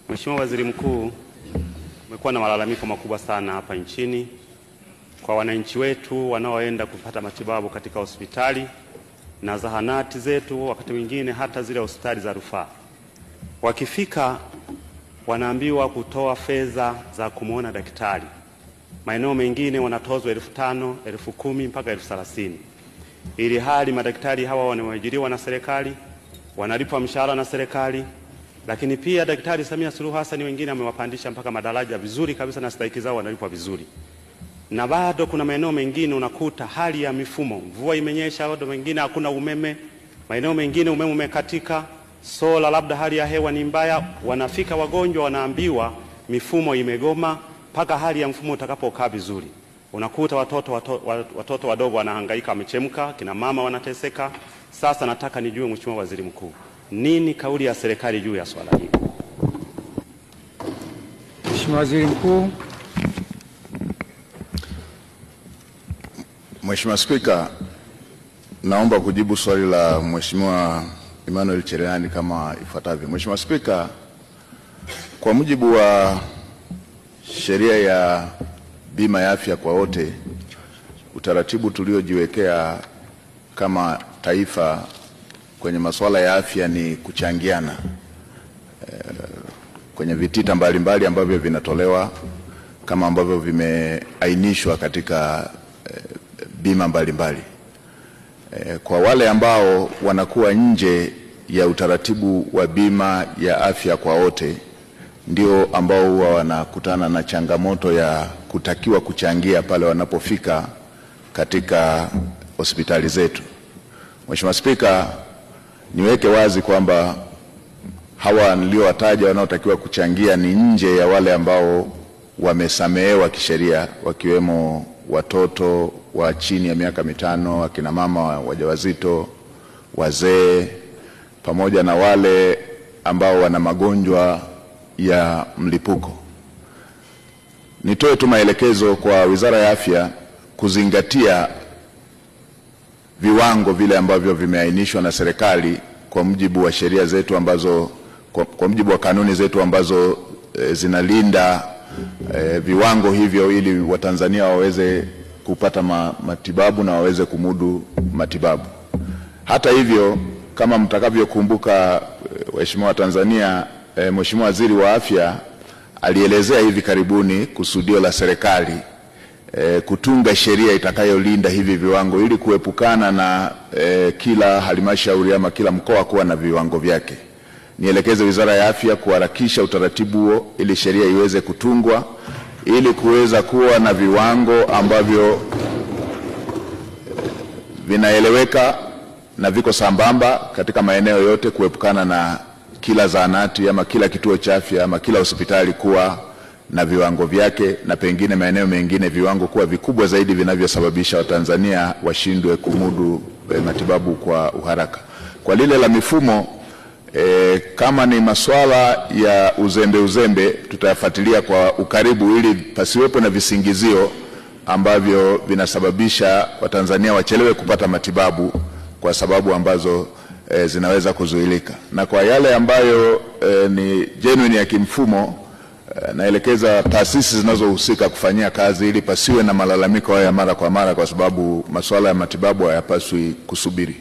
Mheshimiwa Waziri Mkuu, kumekuwa na malalamiko makubwa sana hapa nchini kwa wananchi wetu wanaoenda kupata matibabu katika hospitali na zahanati zetu, wakati mwingine hata zile hospitali za rufaa. Wakifika wanaambiwa kutoa fedha za kumwona daktari. Maeneo mengine wanatozwa 5,000, 10,000 mpaka 30,000. Ili hali madaktari hawa wanaoajiriwa na serikali, wanalipwa mshahara na serikali, lakini pia Daktari Samia Suluhu Hassan wengine amewapandisha mpaka madaraja vizuri kabisa na stahiki zao wanalipwa vizuri. Na bado kuna maeneo mengine unakuta hali ya mifumo, mvua imenyesha, bado mengine hakuna umeme, maeneo mengine umeme umekatika, sola, labda hali ya hewa ni mbaya, wanafika wagonjwa wanaambiwa mifumo imegoma mpaka hali ya mfumo utakapokaa vizuri. Unakuta watoto wadogo wanahangaika, wamechemka, kina mama wanateseka. Sasa nataka nijue, Mheshimiwa Waziri Mkuu, nini kauli ya serikali juu ya swala hili? Mheshimiwa Waziri Mkuu. Mheshimiwa Spika, naomba kujibu swali la Mheshimiwa Emmanuel Cherehani kama ifuatavyo. Mheshimiwa Spika, kwa mujibu wa sheria ya bima ya afya kwa wote, utaratibu tuliojiwekea kama taifa kwenye masuala ya afya ni kuchangiana kwenye vitita mbalimbali ambavyo vinatolewa kama ambavyo vimeainishwa katika bima mbalimbali. Kwa wale ambao wanakuwa nje ya utaratibu wa bima ya afya kwa wote, ndio ambao huwa wanakutana na changamoto ya kutakiwa kuchangia pale wanapofika katika hospitali zetu. Mheshimiwa Spika, niweke wazi kwamba hawa niliowataja wanaotakiwa kuchangia ni nje ya wale ambao wamesamehewa kisheria, wakiwemo watoto wa chini ya miaka 5, akina mama wajawazito, wazee, pamoja na wale ambao wana magonjwa ya mlipuko. Nitoe tu maelekezo kwa Wizara ya Afya kuzingatia viwango vile ambavyo vimeainishwa na serikali kwa mujibu wa sheria zetu ambazo, kwa mujibu wa kanuni zetu ambazo zinalinda viwango hivyo ili Watanzania waweze kupata matibabu na waweze kumudu matibabu. Hata hivyo, kama mtakavyokumbuka waheshimiwa Tanzania, Mheshimiwa Waziri wa Afya alielezea hivi karibuni kusudio la serikali kutunga sheria itakayolinda hivi viwango ili kuepukana na kila halmashauri ama kila mkoa kuwa na viwango vyake. Nielekeze Wizara ya Afya kuharakisha utaratibu huo ili sheria iweze kutungwa ili kuweza kuwa na viwango ambavyo vinaeleweka na viko sambamba katika maeneo yote, kuepukana na kila zahanati ama kila kituo cha afya ama kila hospitali kuwa na viwango vyake, na pengine maeneo mengine viwango kuwa vikubwa zaidi vinavyosababisha Watanzania washindwe kumudu matibabu kwa uharaka. Kwa lile la mifumo, kama ni masuala ya uzembe tutayafuatilia kwa ukaribu ili pasiwepo na visingizio ambavyo vinasababisha Watanzania wachelewe kupata matibabu kwa sababu ambazo zinaweza kuzuilika. Na kwa yale ambayo ni genuine ya kimfumo, naelekeza taasisi zinazohusika kufanyia kazi ili pasiwe na malalamiko haya mara kwa mara, kwa sababu masuala ya matibabu hayapaswi kusubiri.